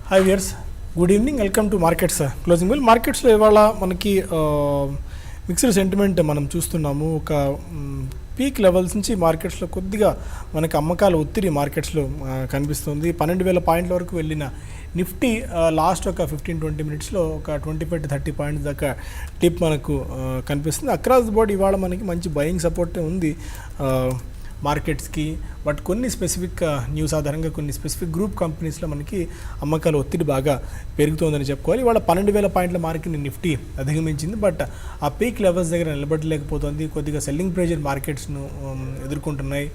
Hi viewers, good evening. Welcome to markets closing bell. మార్కెట్స్లో ఇవాళ మనకి మిక్స్డ్ సెంటిమెంట్ మనం చూస్తున్నాము. ఒక పీక్ లెవెల్స్ నుంచి మార్కెట్స్లో కొద్దిగా మనకి అమ్మకాల ఒత్తిడి మార్కెట్స్లో కనిపిస్తుంది. 12,000 పాయింట్ల వరకు వెళ్ళిన నిఫ్టీ లాస్ట్ ఒక 15-20 మినిట్స్లో ఒక 25 to 30 పాయింట్స్ దాకా టిప్ మనకు కనిపిస్తుంది. అక్రాస్ ది బోర్డ్ ఇవాళ మనకి మంచి బయింగ్ సపోర్ట్ ఉంది మార్కెట్స్కి. బట్ కొన్ని స్పెసిఫిక్ న్యూస్ ఆధారంగా కొన్ని స్పెసిఫిక్ గ్రూప్ కంపెనీస్లో మనకి అమ్మకాల ఒత్తిడి బాగా పెరుగుతోందని చెప్పుకోవాలి. ఇవాళ 12,000 పాయింట్ల మార్కెట్ని నిఫ్టీ అధిగమించింది. బట్ ఆ పీక్ లెవెల్స్ దగ్గర నిలబడలేకపోతుంది. కొద్దిగా సెల్లింగ్ ప్రెషర్ మార్కెట్స్ను ఎదుర్కొంటున్నాయి.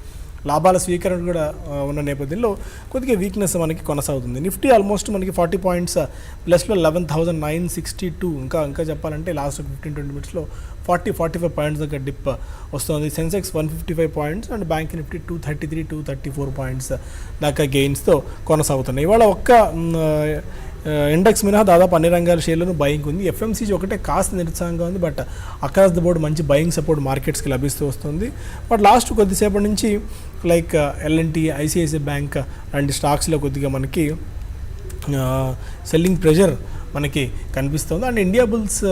లాభాల స్వీకరణ కూడా ఉన్న నేపథ్యంలో కొద్దిగా వీక్నెస్ మనకి కొనసాగుతుంది. నిఫ్టీ ఆల్మోస్ట్ మనకి 40 పాయింట్స్ ప్లస్లో 11,962. ఇంకా చెప్పాలంటే లాస్ట్ 15-20 మినిట్స్లో 40-45 పాయింట్స్ దాకా డిప్ వస్తుంది. Sensex 155 points and bank Nifty 233-234 points దాకా గెయిన్స్తో కొనసాగుతున్నాయి. ఇవాళ ఒక్క ఇండెక్స్ మినహా దాదాపు అన్ని రంగాల షేర్లను బయింగ్ ఉంది. ఎఫ్ఎంసీజీ ఒకటే కాస్త నిరుత్సాహంగా ఉంది. బట్ అక్రాస్ ది బోర్డ్ మంచి బయింగ్ సపోర్ట్ మార్కెట్స్కి లభిస్తూ వస్తుంది. బట్ లాస్ట్ కొద్దిసేపటి నుంచి లైక్ ఎల్ఎన్టీ, ఐసిఐసిఐ బ్యాంక్ లాంటి స్టాక్స్లో కొద్దిగా మనకి సెల్లింగ్ ప్రెషర్ మనకి కనిపిస్తుంది. And India bulls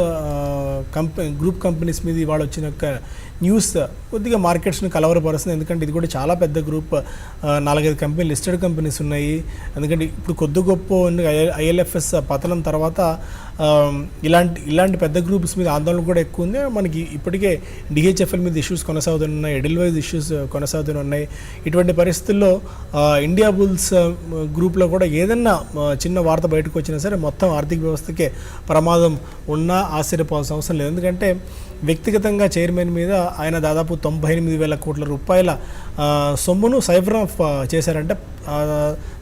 group companies మీద ఇవాళ వచ్చిన ఒక న్యూస్ కొద్దిగా మార్కెట్స్ని కలవరపరుస్తుంది. ఎందుకంటే ఇది కూడా చాలా పెద్ద గ్రూప్, 4-5 కంపెనీ లిస్టెడ్ కంపెనీస్ ఉన్నాయి. ఎందుకంటే ఇప్పుడు కొద్ది గొప్ప ఐఎల్ఎఫ్ఎస్ పతనం తర్వాత ఇలాంటి పెద్ద గ్రూప్స్ మీద ఆందోళన కూడా ఎక్కువ ఉంది. మనకి ఇప్పటికే డిహెచ్ఎఫ్ఎల్ మీద ఇష్యూస్ కొనసాగుతున్నాయి, ఎడిల్వైజ్ ఇష్యూస్ కొనసాగుతున్నాయి. ఇటువంటి పరిస్థితుల్లో ఇండియా బుల్స్ గ్రూప్లో కూడా ఏదన్నా చిన్న వార్త బయటకు వచ్చినా సరే మొత్తం ఆర్థిక వ్యవస్థకే ప్రమాదం ఉన్నా ఆశ్చర్యపోవాల్సిన అవసరం లేదు. ఎందుకంటే వ్యక్తిగతంగా చైర్మన్ మీద ఆయన దాదాపు 98,000 కోట్ల రూపాయల సొమ్మును సైఫర్ ఆఫ్ చేశారంటే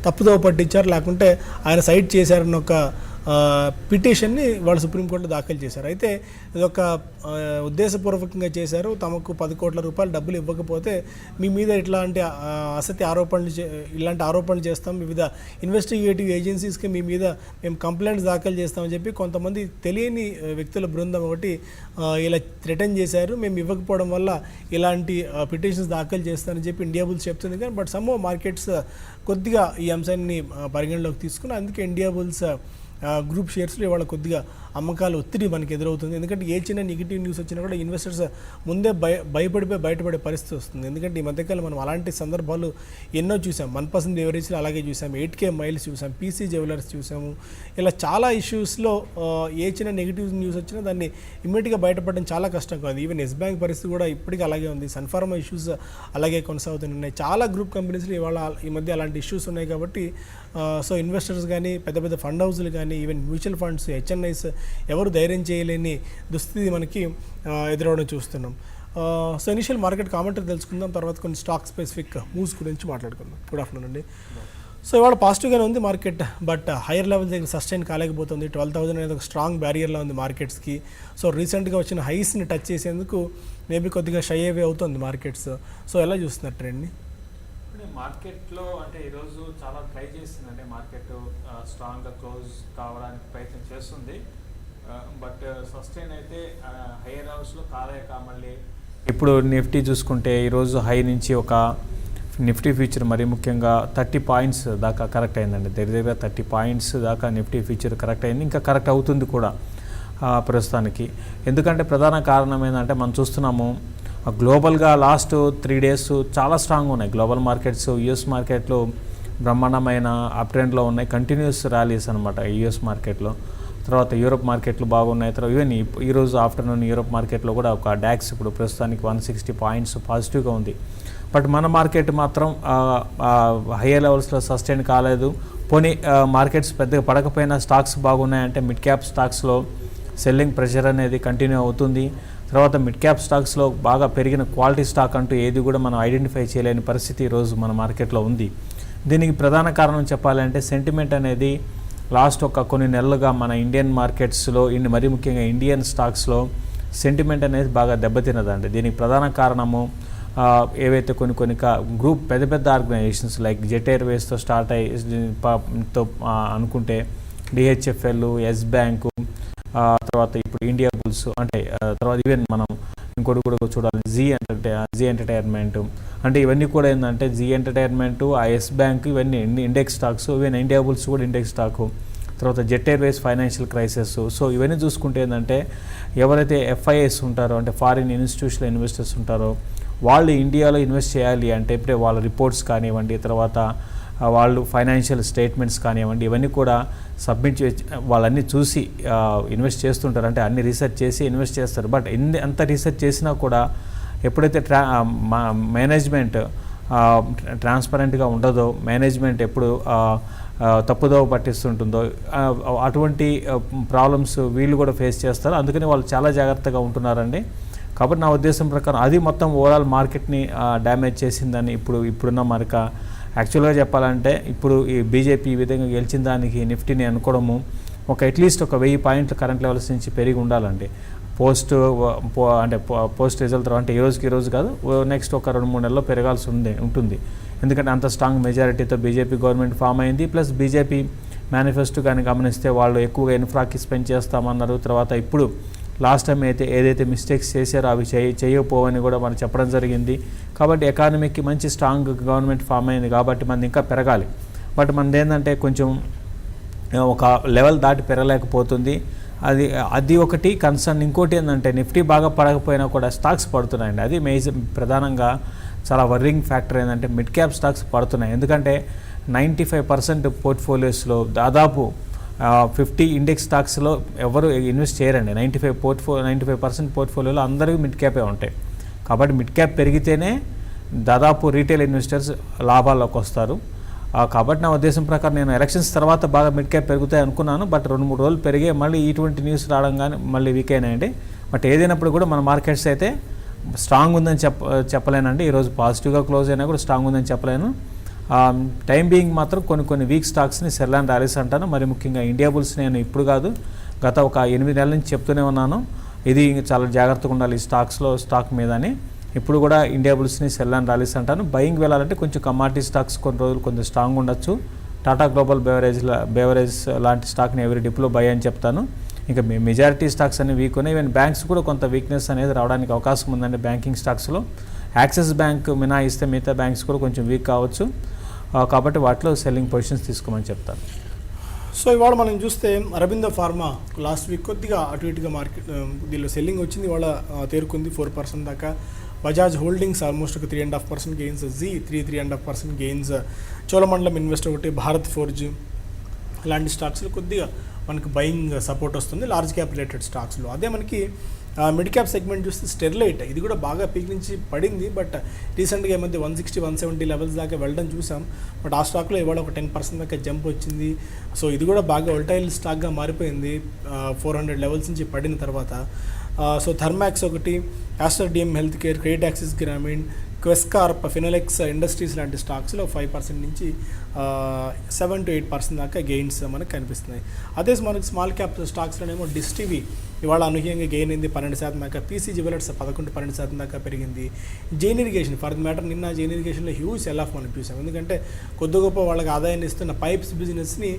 తప్పుదోవ పట్టించారు, లేకుంటే ఆయన సైట్ చేశారన్న ఒక పిటిషన్ని వాళ్ళు సుప్రీంకోర్టులో దాఖలు చేశారు. అయితే ఇదొక ఉద్దేశపూర్వకంగా చేశారు. తమకు 10 కోట్ల రూపాయలు డబ్బులు ఇవ్వకపోతే మీ మీద ఇలాంటి ఆరోపణలు చేస్తాం, వివిధ ఇన్వెస్టిగేటివ్ ఏజెన్సీస్కి మీ మీద మేము కంప్లైంట్స్ దాఖలు చేస్తామని చెప్పి కొంతమంది తెలియని వ్యక్తుల బృందం ఒకటి ఇలా థ్రెటన్ చేశారు. మేము ఇవ్వకపోవడం వల్ల ఇలాంటి పిటిషన్స్ దాఖలు చేస్తామని చెప్పి ఇండియా బుల్స్ చెప్తుంది. కానీ బట్ సమ్ మార్కెట్స్ కొద్దిగా ఈ అంశాన్ని పరిగణలోకి తీసుకుని అందుకే ఇండియా బుల్స్ గ్రూప్ షేర్స్లో ఇవాళ కొద్దిగా అమ్మకాలు ఒత్తిడి మనకి ఎదురవుతుంది. ఎందుకంటే ఏ చిన్న నెగిటివ్ న్యూస్ వచ్చినా కూడా ఇన్వెస్టర్స్ ముందే బయటపడే పరిస్థితి వస్తుంది. ఎందుకంటే ఈ మధ్యకాలం మనం అలాంటి సందర్భాలు ఎన్నో చూసాం. 1% బెవరేజ్లో అలాగే చూసాం, 8K మైల్స్ చూసాం, పీసీ జ్యువెలర్స్ చూసాము. ఇలా చాలా ఇష్యూస్లో ఏ చిన్న నెగిటివ్ న్యూస్ వచ్చినా దాన్ని ఇమ్మీడియట్గా బయటపడడం చాలా కష్టం కాదు. ఈవెన్ ఎస్ బ్యాంక్ పరిస్థితి కూడా ఇప్పటికీ అలాగే ఉంది. సన్ఫార్మా ఇష్యూస్ అలాగే కొనసాగుతున్నాయి. చాలా గ్రూప్ కంపెనీస్లో ఇవాళ ఈ మధ్య అలాంటి ఇష్యూస్ ఉన్నాయి. కాబట్టి సో ఇన్వెస్టర్స్ కానీ, పెద్ద పెద్ద ఫండ్ హౌస్లు కానీ, ఈవెన్ మ్యూచువల్ ఫండ్స్, హెచ్ఎన్ఐస్ ఎవరు ధైర్యం చేయలేని దుస్థితి మనకి ఎదురవడం చూస్తున్నాం. సో ఇనిషియల్ మార్కెట్ కామెంటరీ తెలుసుకుందాం, తర్వాత కొన్ని స్టాక్ స్పెసిఫిక్ మూవ్స్ గురించి మాట్లాడుకుందాం. గుడ్ ఆఫ్టర్నూన్ అండి. సో ఇవాళ పాజిటివ్గానే ఉంది మార్కెట్, బట్ హైయర్ లెవెల్ దగ్గర సస్టైన్ కాలేకపోతుంది. 12,000 అనేది ఒక స్ట్రాంగ్ బ్యారియర్లో ఉంది మార్కెట్స్కి. సో రీసెంట్గా వచ్చిన హైస్ని టచ్ చేసేందుకు మేబీ కొద్దిగా షై అవే అవుతుంది మార్కెట్స్. సో ఎలా చూస్తున్నారు ట్రెండ్ని? మార్కెట్లో అంటే ఈరోజు చాలా ట్రై చేస్తుందండి. మార్కెట్ స్ట్రాంగ్గా క్లోజ్ కావడానికి ప్రయత్నం చేస్తుంది. బట్ సస్టైన్ అయితే హైయర్ హౌస్లో కాలేక మళ్ళీ ఇప్పుడు నిఫ్టీ చూసుకుంటే ఈరోజు హై నుంచి ఒక నిఫ్టీ ఫ్యూచర్ మరీ ముఖ్యంగా 30 పాయింట్స్ దాకా కరెక్ట్ అయిందండి. దగ్గర 30 పాయింట్స్ దాకా నిఫ్టీ ఫ్యూచర్ కరెక్ట్ అయింది. ఇంకా కరెక్ట్ అవుతుంది కూడా ప్రస్తుతానికి. ఎందుకంటే ప్రధాన కారణం ఏంటంటే మనం చూస్తున్నాము గ్లోబల్గా లాస్ట్ 3 days చాలా స్ట్రాంగ్ ఉన్నాయి గ్లోబల్ మార్కెట్స్. యుఎస్ మార్కెట్లో బ్రహ్మాండమైన అప్ ట్రెండ్లో ఉన్నాయి, కంటిన్యూస్ ర్యాలీస్ అనమాట యుఎస్ మార్కెట్లో. తర్వాత యూరోప్ మార్కెట్లు బాగున్నాయి. తర్వాత ఈవెన్ ఈరోజు ఆఫ్టర్నూన్ యూరోప్ మార్కెట్లో కూడా ఒక డాక్స్ ఇప్పుడు ప్రస్తుతానికి 160 పాయింట్స్ పాజిటివ్గా ఉంది. బట్ మన మార్కెట్ మాత్రం హయ్యర్ లెవెల్స్లో సస్టైన్ కాలేదు. పోనీ మార్కెట్స్ పెద్దగా పడకపోయినా స్టాక్స్ బాగున్నాయంటే మిడ్ క్యాప్ స్టాక్స్లో సెల్లింగ్ ప్రెషర్ అనేది కంటిన్యూ అవుతుంది. తర్వాత మిడ్ క్యాప్ స్టాక్స్లో బాగా పెరిగిన క్వాలిటీ స్టాక్ అంటూ ఏది కూడా మనం ఐడెంటిఫై చేయలేని పరిస్థితి ఈరోజు మన మార్కెట్లో ఉంది. దీనికి ప్రధాన కారణం చెప్పాలంటే సెంటిమెంట్ అనేది లాస్ట్ కొన్ని నెలలుగా మన ఇండియన్ మార్కెట్స్లో మరీ ముఖ్యంగా ఇండియన్ స్టాక్స్లో సెంటిమెంట్ అనేది బాగా దెబ్బతిన్నదండి. దీనికి ప్రధాన కారణము ఏవైతే కొన్ని గ్రూప్ పెద్ద ఆర్గనైజేషన్స్ లైక్ జెట్ ఎయిర్వేస్తో స్టార్ట్ అయ్యితో అనుకుంటే డిహెచ్ఎఫ్ఎల్, ఎస్ బ్యాంకు, తర్వాత ఇప్పుడు ఇండియా బుల్స్, అంటే తర్వాత ఈవెన్ మనం ఇంకోటి కూడా చూడాలి జీ ఎంటర్టైన్మెంట్, అంటే ఇవన్నీ కూడా ఏంటంటే జీ ఎంటర్టైన్మెంట్, ఎస్ బ్యాంక్ ఇవన్నీ index stocks, even India bulls కూడా ఇండెక్స్ స్టాకు. తర్వాత jet Airways financial crisis. So ఇవన్నీ చూసుకుంటే ఏంటంటే ఎవరైతే ఎఫ్ఐఎస్ ఉంటారో అంటే ఫారిన్ ఇన్స్టిట్యూషనల్ ఇన్వెస్టర్స్ ఉంటారో వాళ్ళు ఇండియాలో ఇన్వెస్ట్ చేయాలి అంటే ఇప్పుడే వాళ్ళ రిపోర్ట్స్ కానివ్వండి, తర్వాత వాళ్ళు ఫైనాన్షియల్ స్టేట్మెంట్స్ కానివ్వండి, ఇవన్నీ కూడా సబ్మిట్ చేసి వాళ్ళన్నీ చూసి ఇన్వెస్ట్ చేస్తుంటారు. అంటే అన్ని రీసెర్చ్ చేసి ఇన్వెస్ట్ చేస్తారు. బట్ అంత రీసెర్చ్ చేసినా కూడా ఎప్పుడైతే మేనేజ్మెంట్ ట్రాన్స్పరెంట్గా ఉండదో, మేనేజ్మెంట్ ఎప్పుడు తప్పుదోవ పట్టిస్తుంటుందో అటువంటి ప్రాబ్లమ్స్ వీళ్ళు కూడా ఫేస్ చేస్తారు. అందుకని వాళ్ళు చాలా జాగ్రత్తగా ఉంటున్నారండి. కాబట్టి నా ఉద్దేశం ప్రకారం అది మొత్తం ఓవరాల్ మార్కెట్ని డ్యామేజ్ చేసిందని ఇప్పుడున్న మనక యాక్చువల్గా చెప్పాలంటే ఇప్పుడు ఈ బీజేపీ ఈ విధంగా గెలిచిన దానికి నిఫ్టీని అనుకోవడము అట్లీస్ట్ 1000 పాయింట్లు కరెంట్ లెవెల్స్ నుంచి పెరిగి ఉండాలండి. పోస్ట్ రిజల్ట్ తర్వాత అంటే ఈ రోజు కాదు, నెక్స్ట్ 2-3 నెలల్లో పెరగాల్సి ఉంటుంది. ఎందుకంటే అంత స్ట్రాంగ్ మెజారిటీతో బీజేపీ గవర్నమెంట్ ఫామ్ అయింది. ప్లస్ బీజేపీ మేనిఫెస్టో కానీ గమనిస్తే వాళ్ళు ఎక్కువగా ఇన్ఫ్రాకి స్పెండ్ చేస్తామన్నారు. తర్వాత ఇప్పుడు లాస్ట్ టైం ఏదైతే మిస్టేక్స్ చేశారో అవి చేయకపోవని కూడా మనం చెప్పడం జరిగింది. కాబట్టి ఎకానమీకి మంచి స్ట్రాంగ్ గవర్నమెంట్ ఫామ్ అయింది కాబట్టి మనది ఇంకా పెరగాలి. బట్ మనది ఏంటంటే కొంచెం ఒక లెవెల్ దాటి పెరగలేకపోతుంది. అది ఒకటి కన్సర్న్. ఇంకోటి ఏంటంటే నిఫ్టీ బాగా పడకపోయినా కూడా స్టాక్స్ పడుతున్నాయండి. అది ప్రధానంగా చాలా వర్రింగ్ ఫ్యాక్టర్ ఏంటంటే మిడ్ క్యాప్ స్టాక్స్ పడుతున్నాయి. ఎందుకంటే 95% పోర్ట్ఫోలియోస్లో దాదాపు 50 ఇండెక్స్ స్టాక్స్లో ఎవరు ఇన్వెస్ట్ చేయరండి. 95% పోర్ట్ఫోలియోలో అందరికీ మిడ్ క్యాపే ఉంటాయి. కాబట్టి మిడ్ క్యాప్ పెరిగితేనే దాదాపు రీటైల్ ఇన్వెస్టర్స్ లాభాల్లోకి వస్తారు. కాబట్టి నా ఉద్దేశం ప్రకారం నేను ఎలక్షన్స్ తర్వాత బాగా మిడ్ క్యాప్ పెరుగుతాయి అనుకున్నాను. బట్ 2-3 రోజులు పెరిగే మళ్ళీ ఇటువంటి న్యూస్ రావడం కానీ మళ్ళీ వీక్ అయినాయండి. బట్ ఏదైనప్పుడు కూడా మన మార్కెట్స్ అయితే స్ట్రాంగ్ ఉందని చెప్పలేనండి. ఈరోజు పాజిటివ్గా క్లోజ్ అయినా కూడా స్ట్రాంగ్ ఉందని చెప్పలేను. టైం బీయింగ్ మాత్రం కొన్ని వీక్ స్టాక్స్ని సెల్ అండ్ ర్యాలీస్ అంటాను. మరి ముఖ్యంగా ఇండియా బుల్స్ నేను ఇప్పుడు కాదు, గత 8 నెలల నుంచి చెప్తూనే ఉన్నాను. ఇది చాలా జాగ్రత్తగా ఉండాలి ఈ స్టాక్ మీదని. ఇప్పుడు కూడా ఇండియా బుల్స్ని సెల్ అండ్ ర్యాలీస్ అంటాను. బయింగ్ వెళ్ళాలంటే కొంచెం కమాడిటీ స్టాక్స్ కొన్ని రోజులు కొంచెం స్ట్రాంగ్ ఉండొచ్చు. టాటా గ్లోబల్ బెవరేజ్ లాంటి స్టాక్ని ఎవరి డిప్లో బై అని చెప్తాను. ఇంకా మెజారిటీ స్టాక్స్ అన్ని వీక్ ఉన్నాయి. ఈవెన్ బ్యాంక్స్ కూడా కొంత వీక్నెస్ అనేది రావడానికి అవకాశం ఉందండి బ్యాంకింగ్ స్టాక్స్లో. యాక్సిస్ బ్యాంక్ మినహాయిస్తే మిగతా బ్యాంక్స్ కూడా కొంచెం వీక్ కావచ్చు. కాబట్టి వాటిలో సెల్లింగ్ పొజిషన్స్ తీసుకోమని చెప్తాను. సో ఇవాళ మనం చూస్తే అరబిందో ఫార్మా లాస్ట్ వీక్ కొద్దిగా అటు ఇటుగా మార్కెట్ దీనిలో సెల్లింగ్ వచ్చింది. ఇవాళ తేరుకుంది 4% దాకా. బజాజ్ హోల్డింగ్స్ ఆల్మోస్ట్ ఒక 3.5% gains, Zee 3.5% gains, Cholamandalam invest ఒకటి, భారత్ ఫోర్జ్ ఇలాంటి స్టాక్స్లో కొద్దిగా మనకు బయింగ్ సపోర్ట్ వస్తుంది లార్జ్ క్యాప్ రిలేటెడ్ స్టాక్స్లో. అదే మనకి మిడ్ క్యాప్ సెగ్మెంట్ చూస్తే స్టెర్లైట్ ఇది కూడా బాగా పీక్ నుంచి పడింది. బట్ రీసెంట్గా ఈ మధ్య 160-170 లెవెల్స్ దాకా వెళ్ళడం చూసాం. బట్ ఆ స్టాక్లో ఇవాళ ఒక 10% దాకా జంప్ వచ్చింది. సో ఇది కూడా బాగా వోల్టైల్ స్టాక్గా మారిపోయింది 400 లెవెల్స్ నుంచి పడిన తర్వాత. సో థర్మాక్స్ ఒకటి, Aster DM health care, credit axis Grameen, Quess Corp, Finolex industries లాంటి స్టాక్స్లో 5% నుంచి 7 to 8% దాకా గెయిన్స్ మనకు కనిపిస్తున్నాయి. అదే మనకి స్మాల్ క్యాప్ స్టాక్స్లోనేమో డిస్టివి ఇవాళ అనూహ్యంగా గెయిన్ అయింది 12% దాకా. పీసీ జ్యువెలర్స్ 11-12% దాకా పెరిగింది. Jain irrigation for the matter నిన్న జైన్ ఇరిగేషన్లో హ్యూజ్ సెల్ ఆఫ్ మనం చూసాం. ఎందుకంటే కొద్ది గొప్ప వాళ్ళకి ఆదాయాన్ని ఇస్తున్న పైప్స్ బిజినెస్ని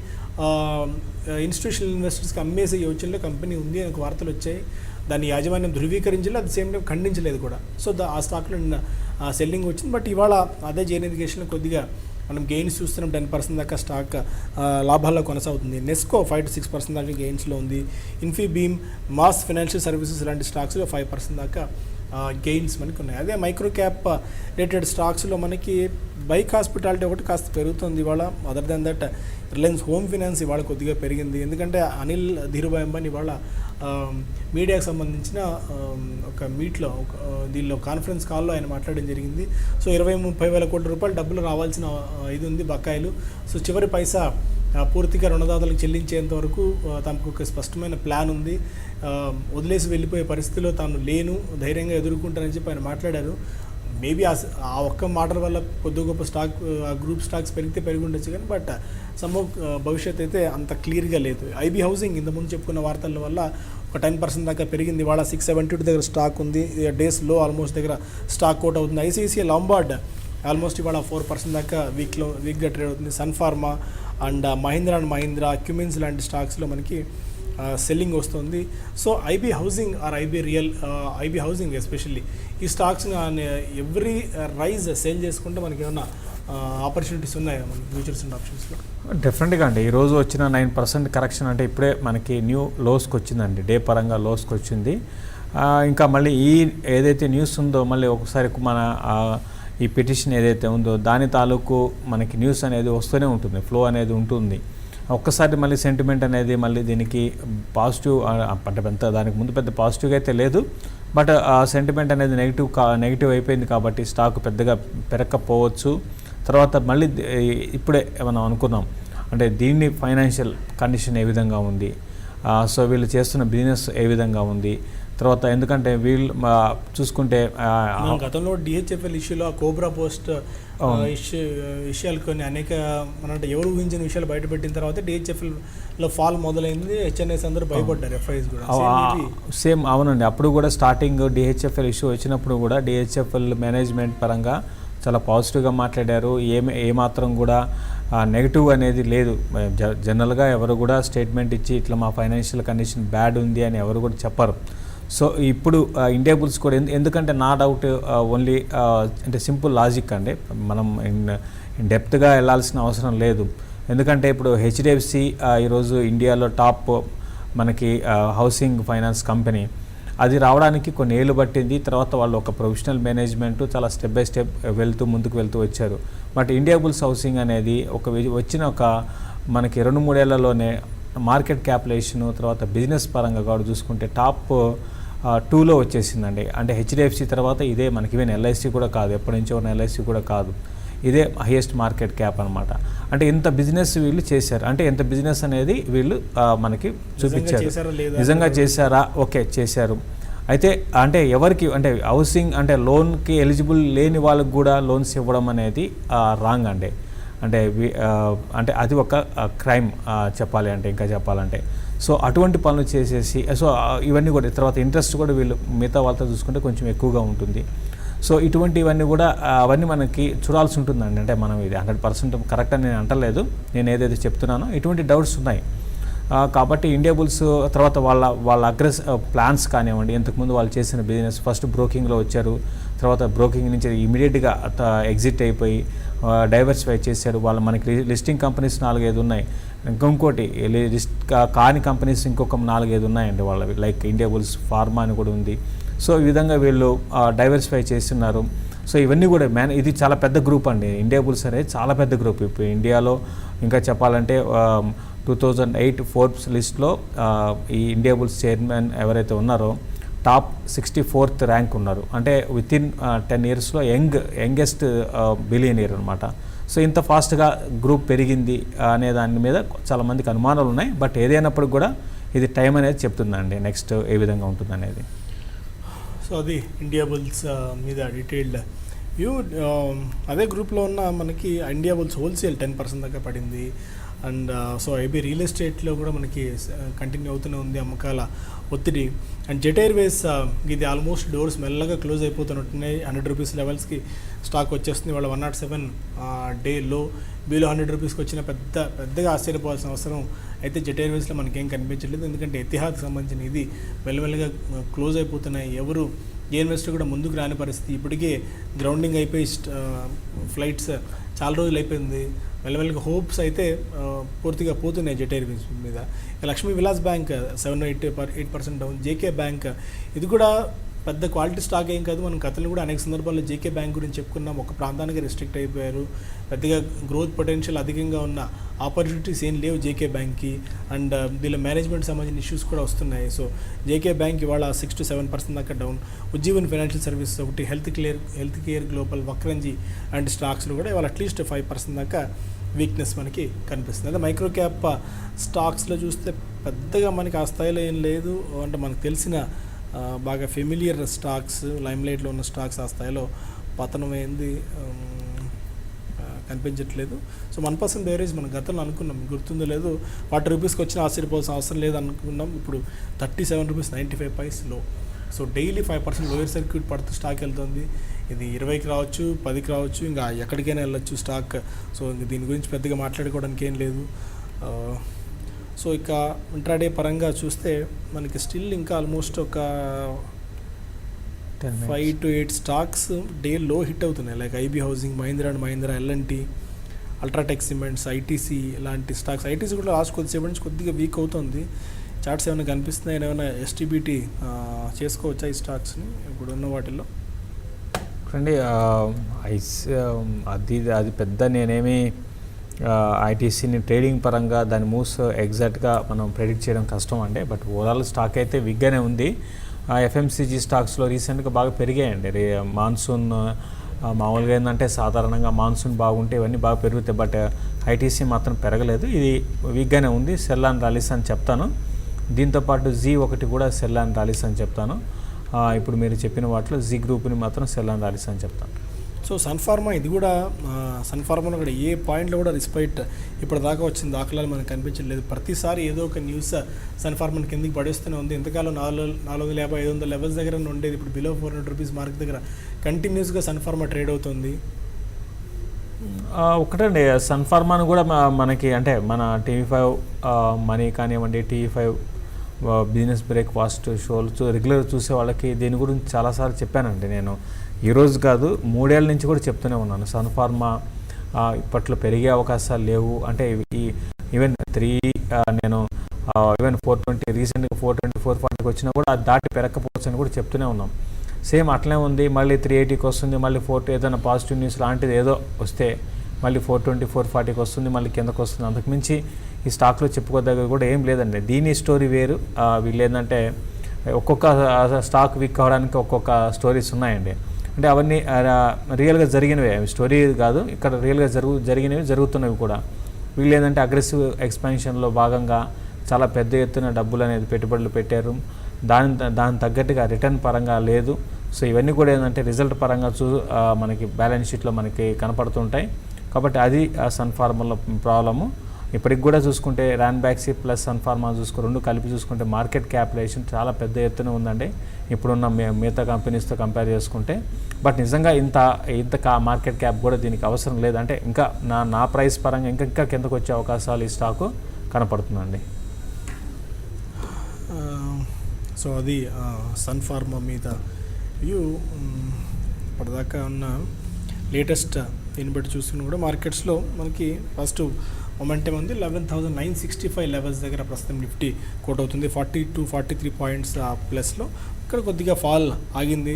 ఇన్స్టిట్యూషనల్ ఇన్వెస్టర్స్కి అమ్మేసే యోచనలో కంపెనీ ఉంది అని వార్తలు వచ్చాయి. దాని యాజమాన్యం ధృవీకరించలేదు, అట్ ద సేమ్ టైం ఖండించలేదు కూడా. సో ఆ స్టాక్లో నిన్న సెల్లింగ్ వచ్చింది. బట్ ఇవాళ అదే జైన్ ఇరిగేషన్లో కొద్దిగా మనం గెయిన్స్ చూస్తున్నాం. 10% దాకా స్టాక్ లాభాల్లో కొనసాగుతుంది. నెస్కో 5-6% దాకా గెయిన్స్లో ఉంది. ఇన్ఫీబీమ్, మాస్ ఫైనాన్షియల్ సర్వీసెస్ లాంటి స్టాక్స్లో 5% దాకా గెయిన్స్ మనకి ఉన్నాయి. అదే మైక్రో క్యాప్ రిలేటెడ్ స్టాక్స్లో మనకి బైక్ హాస్పిటాలిటీ ఒకటి కాస్త పెరుగుతుంది ఇవాళ. Other than that Reliance home finance ఇవాళ కొద్దిగా పెరిగింది. ఎందుకంటే అనిల్ ధీరుభాయ్ అంబానీ ఇవాళ మీడియాకు సంబంధించిన ఒక మీట్లో దీనిలో కాన్ఫరెన్స్ కాల్లో ఆయన మాట్లాడడం జరిగింది. సో 20-30 వేల కోట్ల రూపాయలు డబ్బులు రావాల్సిన ఇది ఉంది బకాయిలు. సో చివరి పైసా పూర్తిగా రుణదాతలకు చెల్లించేంత వరకు తమకు ఒక స్పష్టమైన ప్లాన్ ఉంది. వదిలేసి వెళ్ళిపోయే పరిస్థితిలో తాను లేను, ధైర్యంగా ఎదుర్కొంటానని చెప్పి ఆయన మాట్లాడారు. మేబీ ఆ ఒక్క మాటల వల్ల కొద్ది గొప్ప స్టాక్ ఆ గ్రూప్ స్టాక్స్ పెరిగి ఉండొచ్చు కానీ బట్ భవిష్యత్ అయితే అంత క్లియర్గా లేదు. ఐబీ హౌసింగ్ ఇంతకుముందు చెప్పుకున్న వార్తల వల్ల ఒక 10% దాకా పెరిగింది. ఇవాళ 672 దగ్గర స్టాక్ ఉంది. డేస్ లో ఆల్మోస్ట్ దగ్గర స్టాక్ అవుట్ అవుతుంది. ఐసిఐసిఐ లాంబార్డ్ ఆల్మోస్ట్ ఇవాళ 4% దాకా వీక్గా ట్రేడ్ అవుతుంది. Sun Pharma and Mahindra, Cummins లాంటి స్టాక్స్లో మనకి సెల్లింగ్ వస్తుంది. So IB housing or IB housing especially ఈ స్టాక్స్ని ఎవ్రీ రైజ్ సేల్ చేసుకుంటే మనకి ఏమన్నా ఆపర్చునిటీస్ ఉన్నాయా మనకి ఫ్యూచర్స్ అండ్ ఆప్షన్స్లో? డెఫినెట్గా అండి. ఈరోజు వచ్చిన 9% కరెక్షన్ అంటే ఇప్పుడే మనకి న్యూ లోస్కి వచ్చిందండి, డే పరంగా లోస్కి వచ్చింది. ఇంకా మళ్ళీ ఈ ఏదైతే న్యూస్ ఉందో మళ్ళీ ఒకసారి మన ఈ పిటిషన్ ఏదైతే ఉందో దాని తాలూకు మనకి న్యూస్ అనేది వస్తూనే ఉంటుంది, ఫ్లో అనేది ఉంటుంది. ఒక్కసారి మళ్ళీ సెంటిమెంట్ అనేది మళ్ళీ దీనికి పాజిటివ్ అంటే పెద్ద దానికి ముందు పెద్ద పాజిటివ్గా అయితే లేదు, బట్ ఆ సెంటిమెంట్ అనేది నెగిటివ్ అయిపోయింది కాబట్టి స్టాక్ పెద్దగా పెరగకపోవచ్చు. తర్వాత మళ్ళీ ఇప్పుడే మనం అనుకున్నాం అంటే దీన్ని ఫైనాన్షియల్ కండిషన్ ఏ విధంగా ఉంది, సో వీళ్ళు చేస్తున్న బిజినెస్ ఏ విధంగా ఉంది, తర్వాత ఎందుకంటే వీళ్ళు చూసుకుంటే గతంలో డిహెచ్ఎఫ్ఎల్ ఇష్యూలో కోబ్రా పోస్ట్ విషయాలు కొన్ని అనేక అంటే ఎవరు ఊహించిన విషయాలు బయటపెట్టిన తర్వాత డిహెచ్ఎఫ్ఎల్లో ఫాల్ మొదలైంది. హెచ్ఎన్ఐస్ అందరూ భయపడ్డారు, ఎఫ్ఐఎస్ కూడా సేమ్. అవునండి, అప్పుడు కూడా స్టార్టింగ్ డిహెచ్ఎఫ్ఎల్ ఇష్యూ వచ్చినప్పుడు కూడా డిహెచ్ఎఫ్ఎల్ మేనేజ్మెంట్ పరంగా చాలా పాజిటివ్గా మాట్లాడారు. ఏమాత్రం కూడా నెగిటివ్ అనేది లేదు. జనరల్గా ఎవరు కూడా స్టేట్మెంట్ ఇచ్చి ఇట్లా మా ఫైనాన్షియల్ కండిషన్ బ్యాడ్ ఉంది అని ఎవరు కూడా చెప్పరు. సో ఇప్పుడు ఇండియా బుల్స్ కూడా ఎందుకంటే నా డౌట్ ఓన్లీ అంటే సింపుల్ లాజిక్ అండి, మనం డెప్త్గా వెళ్ళాల్సిన అవసరం లేదు. ఎందుకంటే ఇప్పుడు హెచ్డిఎఫ్సి ఈరోజు ఇండియాలో టాప్ మనకి హౌసింగ్ ఫైనాన్స్ కంపెనీ, అది రావడానికి కొన్ని ఏళ్ళు పట్టింది. తర్వాత వాళ్ళు ఒక ప్రొఫెషనల్ మేనేజ్మెంట్ చాలా స్టెప్ బై స్టెప్ ముందుకు వెళ్తూ వచ్చారు. బట్ ఇండియా బుల్స్ హౌసింగ్ అనేది వచ్చిన మనకి 2-3 ఏళ్లలోనే మార్కెట్ క్యాపిటలైజేషన్ తర్వాత బిజినెస్ పరంగా కూడా చూసుకుంటే టాప్ 2లో వచ్చేసిందండి. అంటే హెచ్డిఎఫ్సి తర్వాత ఇదే మనకి ఈవెన్ ఎల్ఐసి కూడా కాదు, ఎప్పటి నుంచో ఉన్న ఎల్ఐసి కూడా కాదు, ఇదే హైయెస్ట్ మార్కెట్ క్యాప్ అనమాట. అంటే ఎంత బిజినెస్ వీళ్ళు చేశారు, అంటే ఎంత బిజినెస్ అనేది వీళ్ళు మనకి చూపించారు. నిజంగా చేశారా? ఓకే, చేశారు. అయితే అంటే ఎవరికి అంటే హౌసింగ్ అంటే లోన్కి ఎలిజిబుల్ లేని వాళ్ళకి కూడా లోన్స్ ఇవ్వడం అనేది రాంగ్ అండి. అంటే అది ఒక క్రైమ్ చెప్పాలి అంటే, ఇంకా చెప్పాలంటే. సో అటువంటి పనులు చేసేసి సో ఇవన్నీ కూడా తర్వాత ఇంట్రెస్ట్ కూడా వీళ్ళు మిగతా వాళ్ళతో చూసుకుంటే కొంచెం ఎక్కువగా ఉంటుంది. సో ఇటువంటివన్నీ కూడా అవన్నీ మనకి చూడాల్సి ఉంటుందండి. అంటే మనం ఇది 100% కరెక్ట్ అని నేను అంటలేదు, నేను ఏదైతే చెప్తున్నానో ఇటువంటి డౌట్స్ ఉన్నాయి. కాబట్టి ఇండియా బుల్స్ తర్వాత వాళ్ళ ప్లాన్స్ కానివ్వండి, ఇంతకుముందు వాళ్ళు చేసిన బిజినెస్ ఫస్ట్ బ్రోకింగ్లో వచ్చారు, తర్వాత బ్రోకింగ్ నుంచి ఇమీడియట్గా ఎగ్జిట్ అయిపోయి డైవర్సిఫై చేశారు. వాళ్ళు మనకి లిస్టింగ్ కంపెనీస్ 4-5 ఉన్నాయి, ఇంకోటి లిస్ట్ కాని కంపెనీస్ ఇంకొక 4-5 ఉన్నాయండి వాళ్ళవి, లైక్ ఇండియా బుల్స్ ఫార్మా అని కూడా ఉంది. సో ఈ విధంగా వీళ్ళు డైవర్సిఫై చేస్తున్నారు. సో ఇవన్నీ కూడా ఇది చాలా పెద్ద గ్రూప్ అండి. ఇండియా బుల్స్ అనేది చాలా పెద్ద గ్రూప్. ఇప్పుడు ఇండియాలో ఇంకా చెప్పాలంటే 2008 ఫోర్బ్స్ లిస్ట్లో ఈ ఇండియా బుల్స్ చైర్మన్ ఎవరైతే ఉన్నారో టాప్ 64th ర్యాంక్ ఉన్నారు. అంటే వితిన్ 10 yearsలో యంగెస్ట్ బిలియనియర్ అనమాట. సో ఇంత ఫాస్ట్గా గ్రూప్ పెరిగింది అనే దాని మీద చాలామందికి అనుమానాలు ఉన్నాయి. బట్ ఏదైనప్పటికి కూడా ఇది టైం అనేది చెప్తుందండి నెక్స్ట్ ఏ విధంగా ఉంటుంది అనేది. సో అది ఇండియా బుల్స్ మీద డీటెయిల్డ్ వ్యూ. అదే గ్రూప్లో ఉన్న మనకి ఇండియా బుల్స్ హోల్సేల్ 10% దాకా పడింది. అండ్ సో ఐబీ రియల్ ఎస్టేట్లో కూడా మనకి కంటిన్యూ అవుతూనే ఉంది అమ్మకాల ఒత్తిడి. అండ్ జెట్ ఎయిర్వేస్ ఇది ఆల్మోస్ట్ డోర్స్ మెల్లగా క్లోజ్ అయిపోతున్నట్టున్నాయి. 100 రూపీస్ లెవెల్స్కి స్టాక్ వచ్చేస్తుంది. వాళ్ళ 107 డే లో, బిలో 100 రూపీస్కి వచ్చిన పెద్దగా ఆశ్చర్యపోవాల్సిన అవసరం అయితే జెట్ ఎయిర్వేస్లో మనకేం కనిపించట్లేదు. ఎందుకంటే ఎతిహాద్కి సంబంధించిన ఇది మెల్లమెల్లగా క్లోజ్ అయిపోతున్నాయి. ఎవరు ఏ ఇన్వెస్టర్ కూడా ముందుకు రాని పరిస్థితి. ఇప్పటికే గ్రౌండింగ్ అయిపోయి ఫ్లైట్స్ చాలా రోజులు అయిపోయింది. మెల్లమెల్లగా హోప్స్ అయితే పూర్తిగా పోతున్నాయి జెట్ ఎయిర్వేస్ మీద. Lakshmi Vilas bank 7-8% down. JK bank ఇది కూడా పెద్ద క్వాలిటీ స్టాక్ ఏం కాదు. మనం గతంలో కూడా అనేక సందర్భాల్లో జేకే బ్యాంక్ గురించి చెప్పుకున్నాం. ఒక ప్రాంతానికి రెస్ట్రిక్ట్ అయిపోయారు. పెద్దగా గ్రోత్ పొటెన్షియల్ అధికంగా ఉన్న ఆపర్చునిటీస్ ఏం లేవు జేకే బ్యాంక్కి. అండ్ వీళ్ళ మేనేజ్మెంట్ సంబంధించిన ఇష్యూస్ కూడా వస్తున్నాయి. సో జేకే బ్యాంక్ ఇవాళ 6-7% దాకా డౌన్. ఉజ్జీవన్ ఫైనాన్షియల్ సర్వీసెస్ ఒకటి, health care global, Vakrangee and స్టాక్స్లో కూడా ఇవాళ అట్లీస్ట్ 5% దాకా వీక్నెస్ మనకి కనిపిస్తుంది. అదే మైక్రో క్యాప్ స్టాక్స్లో చూస్తే పెద్దగా మనకి ఆ స్థాయిలో ఏం లేదు. అంటే మనకు తెలిసిన బాగా ఫెమిలియర్ స్టాక్స్, లైమ్లైట్లో ఉన్న స్టాక్స్ ఆ స్థాయిలో పతనమైంది కనిపించట్లేదు. సో 1% బేరేజ్ మనం గతంలో అనుకున్నాం, గుర్తుందో లేదు, 40 రూపీస్కి వచ్చిన ఆశ్చర్యపోవాల్సిన అవసరం లేదు అనుకున్నాం. ఇప్పుడు 37.95 రూపీస్ లో. సో డైలీ 5% లోయర్ సర్క్యూట్ పడుతూ స్టాక్ వెళ్తుంది. ఇది 20కి రావచ్చు, 10కి రావచ్చు, ఇంకా ఎక్కడికైనా వెళ్ళొచ్చు స్టాక్. సో దీని గురించి పెద్దగా మాట్లాడుకోవడానికి ఏం లేదు. సో ఇక ఇంట్రాడే పరంగా చూస్తే మనకి స్టిల్ ఇంకా ఆల్మోస్ట్ ఒక 5 to 8 స్టాక్స్ డే లో హిట్ అవుతున్నాయి. Like IB housing, Mahindra and Mahindra, LNT, UltraTech cements, ITC ఇలాంటి స్టాక్స్. ఐటీసీ కూడా లాస్ట్ కొద్దిసేపు నుంచి కొద్దిగా వీక్ అవుతుంది. చార్ట్స్ ఏమైనా కనిపిస్తున్నాయి, ఏమైనా ఎస్టీబీటీ చేసుకోవచ్చా ఈ స్టాక్స్ని ఇప్పుడు ఉన్న వాటిల్లో? చూడండి, అది పెద్ద నేనేమి ఐటీసీని ట్రేడింగ్ పరంగా దాని మూవ్స్ ఎగ్జాక్ట్గా మనం ప్రెడిక్ట్ చేయడం కష్టం అండి. బట్ ఓవరాల్ స్టాక్ అయితే వీక్గానే ఉంది. ఎఫ్ఎంసీజీ స్టాక్స్లో రీసెంట్గా బాగా పెరిగాయండి. మాన్సూన్ మామూలుగా ఏంటంటే సాధారణంగా మాన్సూన్ బాగుంటే ఇవన్నీ బాగా పెరుగుతాయి. బట్ ఐటీసీ మాత్రం పెరగలేదు. ఇది వీక్గానే ఉంది. సెల్ అండ్ ర్యాలీస్ అని చెప్తాను. దీంతోపాటు Z1 కూడా సెల్ అండ్ ర్యాలీస్ అని చెప్తాను. ఇప్పుడు మీరు చెప్పిన వాటిలో జీ గ్రూప్ని మాత్రం సెల్ అండ్ ర్యాలీస్ అని చెప్తాను. సో సన్ఫార్మా, ఇది కూడా సన్ఫార్మాలో కూడా ఏ పాయింట్లో కూడా రిస్పైట్ ఇప్పటిదాకా వచ్చిన దాఖలాలు మనకు కనిపించలేదు. ప్రతిసారి ఏదో ఒక న్యూస్ సన్ఫార్మాని కిందకి పడేస్తూనే ఉంది. ఎంతకాలం 450-500 లెవెల్స్ దగ్గర ఉండేది, ఇప్పుడు బిలో 400 రూపీస్ మార్క్ దగ్గర కంటిన్యూస్గా సన్ఫార్మా ట్రేడ్ అవుతుంది. ఒకటండి, సన్ఫార్మాను కూడా మనకి అంటే మన TV5 మనీ కానివ్వండి, TV5 బిజినెస్ బ్రేక్ఫాస్ట్ షోలు రెగ్యులర్ చూసే వాళ్ళకి దీని గురించి చాలాసార్లు చెప్పానండి. నేను ఈరోజు కాదు 3 ఏళ్ళ నుంచి కూడా చెప్తూనే ఉన్నాను. సన్ఫార్మా ఇప్పట్లో పెరిగే అవకాశాలు లేవు అంటే ఈవెన్ 3 నేను ఈవెన్ 420 రీసెంట్గా 420, 440కి వచ్చినా కూడా అది దాటి పెరగకపోవచ్చు అని కూడా చెప్తూనే ఉన్నాం. సేమ్ అట్లనే ఉంది. మళ్ళీ 380కి వస్తుంది, మళ్ళీ 4 ఏదైనా పాజిటివ్ న్యూస్ లాంటిది ఏదో వస్తే మళ్ళీ 420, 440కి వస్తుంది, మళ్ళీ కిందకు వస్తుంది. అంతకుమించి ఈ స్టాక్లో చెప్పుకోదగ్గర కూడా ఏం లేదండి. దీని స్టోరీ వేరు. వీళ్ళు ఏంటంటే ఒక్కొక్క స్టాక్ వీక్ అవ్వడానికి ఒక్కొక్క స్టోరీస్ ఉన్నాయండి. అంటే అవన్నీ రియల్గా జరిగినవే, స్టోరీ కాదు, ఇక్కడ రియల్గా జరిగినవి జరుగుతున్నవి కూడా. వీళ్ళు ఏంటంటే అగ్రెసివ్ ఎక్స్పాన్షన్లో భాగంగా చాలా పెద్ద ఎత్తున డబ్బులు అనేది పెట్టుబడులు పెట్టారు. దాని తగ్గట్టుగా రిటర్న్ పరంగా లేదు. సో ఇవన్నీ కూడా ఏంటంటే రిజల్ట్ పరంగా మనకి బ్యాలెన్స్ షీట్లో మనకి కనపడుతుంటాయి. కాబట్టి అది సన్ఫార్మాలో ప్రాబ్లము. ఇప్పటికి కూడా చూసుకుంటే ర్యాన్బ్యాక్సీ ప్లస్ సన్ఫార్మా రెండు కలిపి చూసుకుంటే మార్కెట్ క్యాపిటలైజేషన్ చాలా పెద్ద ఎత్తున ఉందండి ఇప్పుడున్న మిగతా కంపెనీస్తో కంపేర్ చేసుకుంటే. బట్ నిజంగా ఇంత మార్కెట్ క్యాప్ కూడా దీనికి అవసరం లేదంటే ఇంకా నా ప్రైస్ పరంగా ఇంకా కిందకు వచ్చే అవకాశాలు ఈ స్టాకు కనపడుతుందండి. సో అది సన్ఫార్మా మీద వ్యూ. ఇప్పటిదాకా ఉన్న లేటెస్ట్ దీన్ని బట్టి చూసుకుని కూడా మార్కెట్స్లో మనకి ఫస్ట్ మొమెంటం ఉంది. 11,965 లెవెల్స్ దగ్గర ప్రస్తుతం నిఫ్టీ కోట్ అవుతుంది. 42-43 పాయింట్స్ ప్లస్లో. ఇక్కడ కొద్దిగా ఫాల్ ఆగింది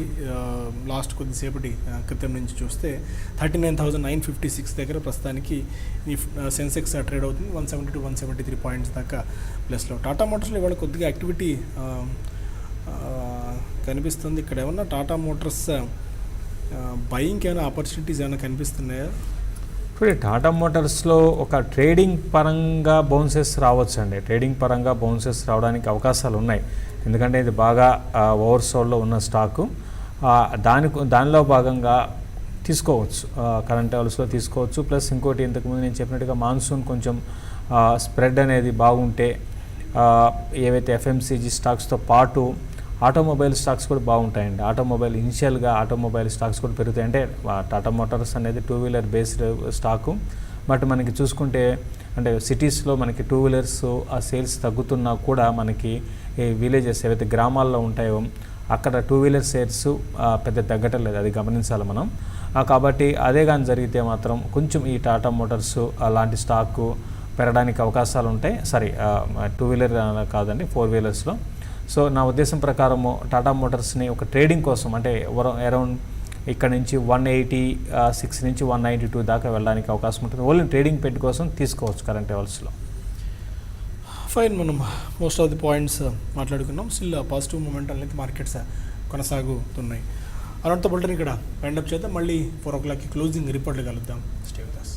లాస్ట్ కొద్దిసేపటి క్రితం నుంచి చూస్తే. 39,956 దగ్గర ప్రస్తుతానికి సెన్సెక్స్ ట్రేడ్ అవుతుంది. 170-173 పాయింట్స్ దాకా ప్లస్లో. టాటా మోటార్స్లో ఇవాళ కొద్దిగా యాక్టివిటీ కనిపిస్తుంది. ఇక్కడ ఏమన్నా టాటా మోటార్స్ బయింగ్కి ఏమైనా ఆపర్చునిటీస్ ఏమైనా కనిపిస్తున్నాయా? ఇప్పుడు టాటా మోటార్స్లో ఒక ట్రేడింగ్ పరంగా బౌన్సెస్ రావచ్చు అండి. ట్రేడింగ్ పరంగా బౌన్సెస్ రావడానికి అవకాశాలు ఉన్నాయి. ఎందుకంటే ఇది బాగా ఓవర్సోల్డ్లో ఉన్న స్టాకు. దానిలో భాగంగా తీసుకోవచ్చు, కరెంట్ లెవెల్స్లో తీసుకోవచ్చు. ప్లస్ ఇంకోటి ఇంతకుముందు నేను చెప్పినట్టుగా మాన్సూన్ కొంచెం స్ప్రెడ్ అనేది బాగుంటే ఏవైతే ఎఫ్ఎంసీజీ స్టాక్స్తో పాటు ఆటోమొబైల్ స్టాక్స్ కూడా బాగుంటాయండి. ఇనిషియల్గా ఆటోమొబైల్ స్టాక్స్ కూడా పెరుగుతాయి. అంటే టాటా మోటార్స్ అనేది 2 వీలర్ బేస్డ్ స్టాకు. బట్ మనకి చూసుకుంటే అంటే సిటీస్లో మనకి 2 వీలర్స్ ఆ సేల్స్ తగ్గుతున్నా కూడా మనకి ఈ విలేజెస్ ఏవైతే గ్రామాల్లో ఉంటాయో అక్కడ 2 వీలర్ సేల్స్ పెద్ద తగ్గటం లేదు, అది గమనించాలి మనం. కాబట్టి అదే కానీ జరిగితే మాత్రం కొంచెం ఈ టాటా మోటార్స్ అలాంటి స్టాకు పెరగడానికి అవకాశాలు ఉంటాయి. 2 వీలర్ కాదండి, 4 వీలర్స్లో. సో నా ఉద్దేశం ప్రకారము టాటా మోటార్స్ని ఒక ట్రేడింగ్ కోసం అంటే అరౌండ్ ఇక్కడ నుంచి 186 నుంచి 192 దాకా వెళ్ళడానికి అవకాశం ఉంటుంది. ఓన్లీ ట్రేడింగ్ పెట్టి కోసం తీసుకోవచ్చు కరెంట్ లెవెల్స్లో. ఫైన్, మనం మోస్ట్ ఆఫ్ ది పాయింట్స్ మాట్లాడుకున్నాం. స్టిల్ పాజిటివ్ మూమెంట్ అనేది మార్కెట్స్ కొనసాగుతున్నాయి. అలాంటి బులెటిన్ ఇక్కడ వైండప్ చేద్దాం. మళ్ళీ 4 o'clock క్లోజింగ్ రిపోర్ట్లు కలుద్దాం. Stay with us.